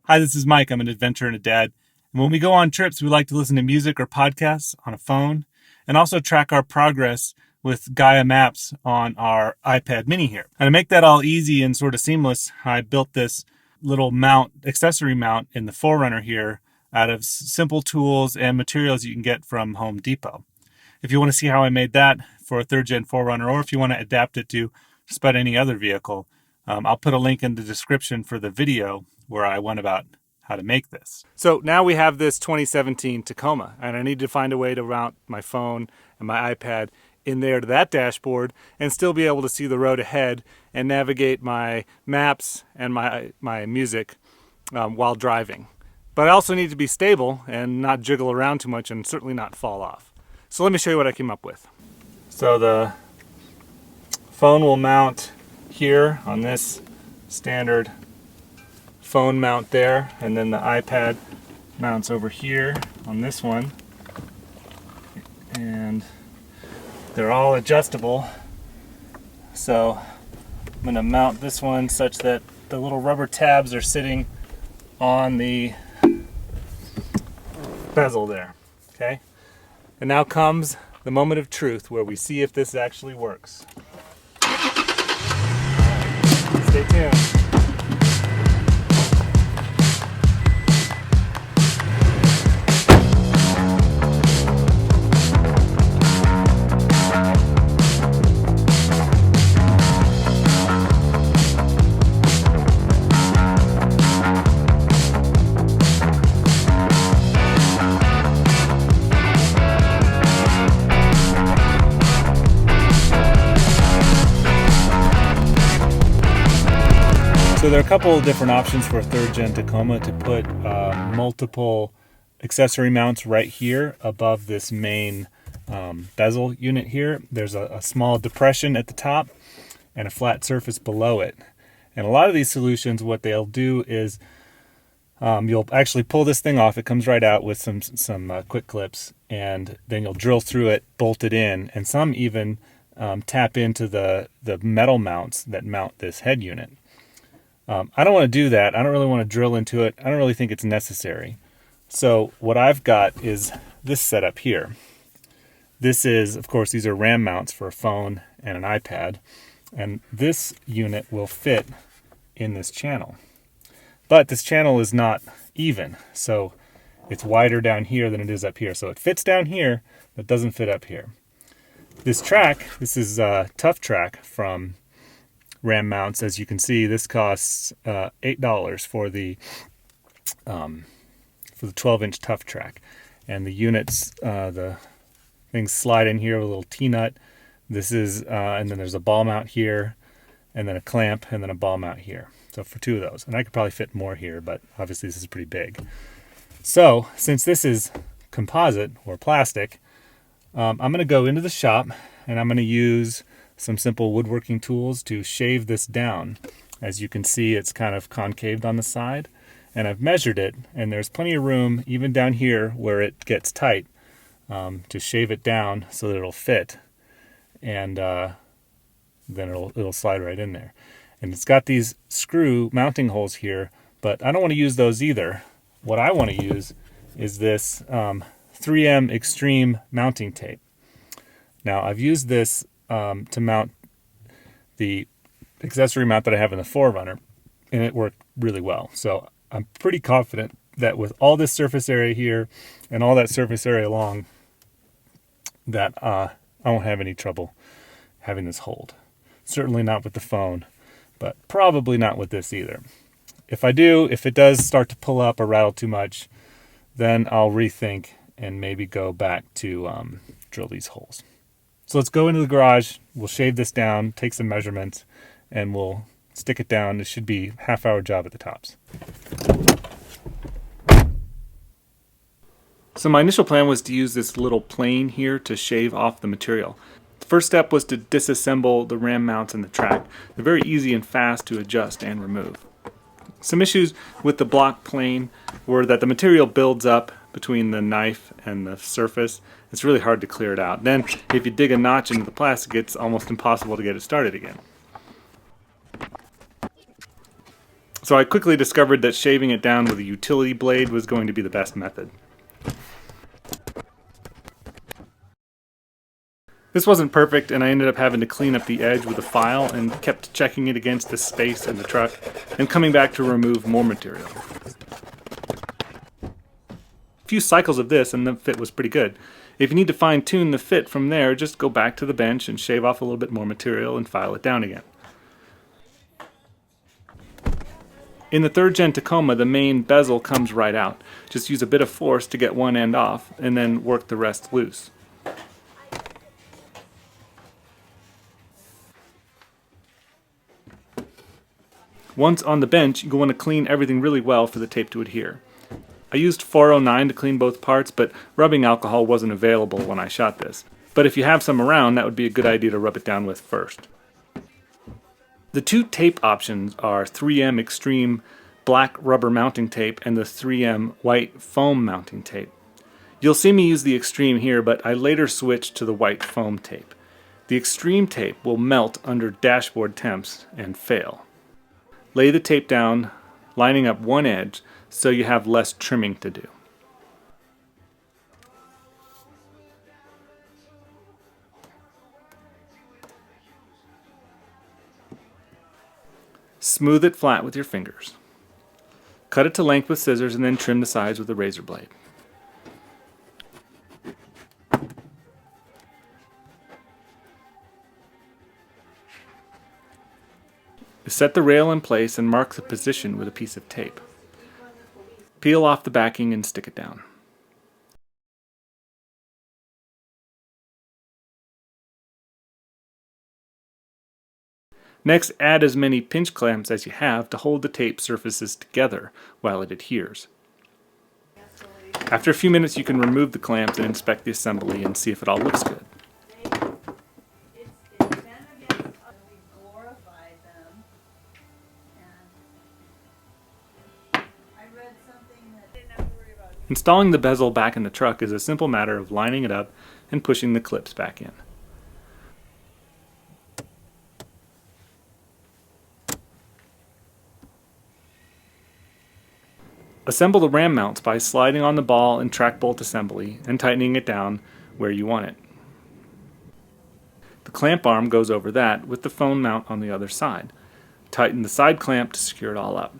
Hi, this is Mike. I'm an adventurer and a dad. And when we go on trips, we like to listen to music or podcasts on a phone and also track our progress with Gaia Maps on our iPad mini here. And to make that all easy and sort of seamless, I built this little mount, accessory mount in the 4Runner here out of simple tools and materials you can get from Home Depot. If you want to see how I made that for a 3rd Gen 4Runner, or if you want to adapt it to just about any other vehicle, I'll put a link in the description for the video where I went about how to make this. So now we have this 2017 Tacoma, and I need to find a way to mount my phone and my iPad in there to that dashboard and still be able to see the road ahead and navigate my maps and my music while driving. But I also need to be stable and not jiggle around too much and certainly not fall off. So let me show you what I came up with. So the phone will mount here on this standard phone mount there, and then the iPad mounts over here on this one, and they're all adjustable. So I'm going to mount this one such that the little rubber tabs are sitting on the bezel there. Okay, and now comes the moment of truth where we see if this actually works. Stay tuned. So there are a couple of different options for a 3rd Gen Tacoma to put multiple accessory mounts right here above this main bezel unit here. There's a small depression at the top and a flat surface below it. And a lot of these solutions, what they'll do is you'll actually pull this thing off. It comes right out with some quick clips, and then you'll drill through it, bolt it in, and some even tap into the metal mounts that mount this head unit. I don't want to do that. I don't really want to drill into it. I don't really think it's necessary. So what I've got is this setup here. This is, of course, these are Ram mounts for a phone and an iPad. And this unit will fit in this channel. But this channel is not even. So it's wider down here than it is up here. So it fits down here, but doesn't fit up here. This track, this is Tough Track from Ram mounts. As you can see, this costs $8 for the 12-inch Tough Track, and the units, the things slide in here with a little T-nut. This is, and then there's a ball mount here, and then a clamp, and then a ball mount here. So for 2 of those, and I could probably fit more here, but obviously this is pretty big. So since this is composite or plastic, I'm going to go into the shop and I'm going to use some simple woodworking tools to shave this down. As you can see, it's kind of concaved on the side, and I've measured it, and there's plenty of room even down here where it gets tight to shave it down so that it'll fit, and then it'll slide right in there. And it's got these screw mounting holes here, but I don't want to use those either. What I want to use is this 3M Extreme mounting tape. Now I've used this to mount the accessory mount that I have in the 4Runner, and it worked really well. So I'm pretty confident that with all this surface area here and all that surface area along, that I won't have any trouble having this hold. Certainly not with the phone, but probably not with this either. If it does start to pull up or rattle too much, then I'll rethink and maybe go back to drill these holes. So let's go into the garage, we'll shave this down, take some measurements, and we'll stick it down. It should be a half-hour job at the tops. So my initial plan was to use this little plane here to shave off the material. The first step was to disassemble the ram mounts and the track. They're very easy and fast to adjust and remove. Some issues with the block plane were that the material builds up between the knife and the surface. It's really hard to clear it out. Then if you dig a notch into the plastic, it's almost impossible to get it started again. So I quickly discovered that shaving it down with a utility blade was going to be the best method. This wasn't perfect, and I ended up having to clean up the edge with a file and kept checking it against the space in the truck and coming back to remove more material. A few cycles of this and the fit was pretty good. If you need to fine-tune the fit from there, just go back to the bench and shave off a little bit more material and file it down again. In the 3rd Gen Tacoma, the main bezel comes right out. Just use a bit of force to get one end off and then work the rest loose. Once on the bench, you want to clean everything really well for the tape to adhere. I used 409 to clean both parts, but rubbing alcohol wasn't available when I shot this. But if you have some around, that would be a good idea to rub it down with first. The 2 tape options are 3M Extreme black rubber mounting tape and the 3M white foam mounting tape. You'll see me use the Extreme here, but I later switched to the white foam tape. The Extreme tape will melt under dashboard temps and fail. Lay the tape down, lining up one edge so you have less trimming to do. Smooth it flat with your fingers. Cut it to length with scissors and then trim the sides with a razor blade. Set the rail in place and mark the position with a piece of tape. Peel off the backing and stick it down. Next, add as many pinch clamps as you have to hold the tape surfaces together while it adheres. After a few minutes, you can remove the clamps and inspect the assembly and see if it all looks good. Installing the bezel back in the truck is a simple matter of lining it up and pushing the clips back in. Assemble the ram mounts by sliding on the ball and track bolt assembly and tightening it down where you want it. The clamp arm goes over that with the phone mount on the other side. Tighten the side clamp to secure it all up.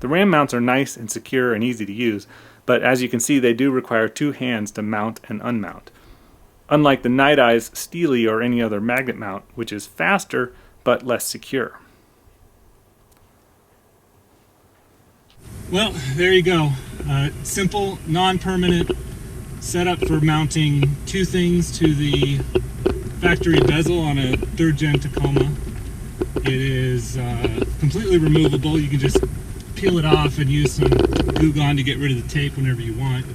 The ram mounts are nice and secure and easy to use, but as you can see they do require 2 hands to mount and unmount. Unlike the Night Eye's Steely or any other magnet mount, which is faster but less secure. Well, there you go. Simple, non-permanent setup for mounting 2 things to the factory bezel on a 3rd Gen Tacoma. It is completely removable. You can just peel it off and use some glue gun to get rid of the tape whenever you want.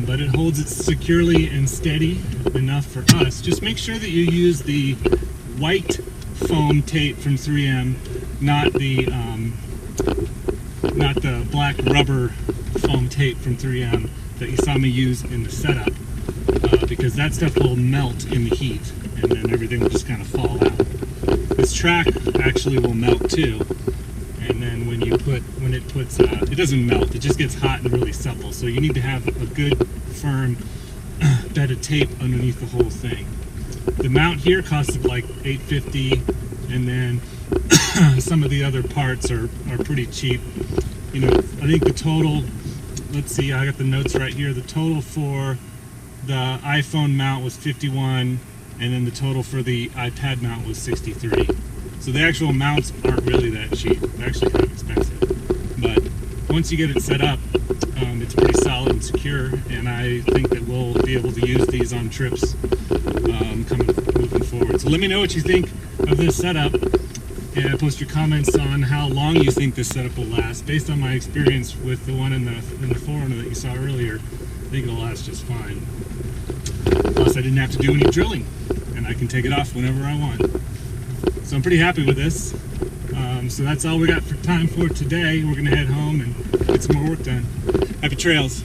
But it holds it securely and steady enough for us. Just make sure that you use the white foam tape from 3M, not the black rubber foam tape from 3M that you saw me use in the setup, because that stuff will melt in the heat and then everything will just kind of fall out. This track actually will melt too. And then when it puts, it doesn't melt, it just gets hot and really supple. So you need to have a good, firm bed of tape underneath the whole thing. The mount here costs like $8.50, and then some of the other parts are pretty cheap. You know, I think the total, let's see, I got the notes right here. The total for the iPhone mount was $51, and then the total for the iPad mount was $63. So the actual mounts aren't really that cheap. They're actually kind of expensive. But once you get it set up, it's pretty solid and secure, and I think that we'll be able to use these on trips moving forward. So let me know what you think of this setup, and post your comments on how long you think this setup will last. Based on my experience with the one in the 4Runner that you saw earlier, I think it'll last just fine. Plus I didn't have to do any drilling, and I can take it off whenever I want. So I'm pretty happy with this. So that's all we got for time for today. We're gonna head home and get some more work done. Happy trails.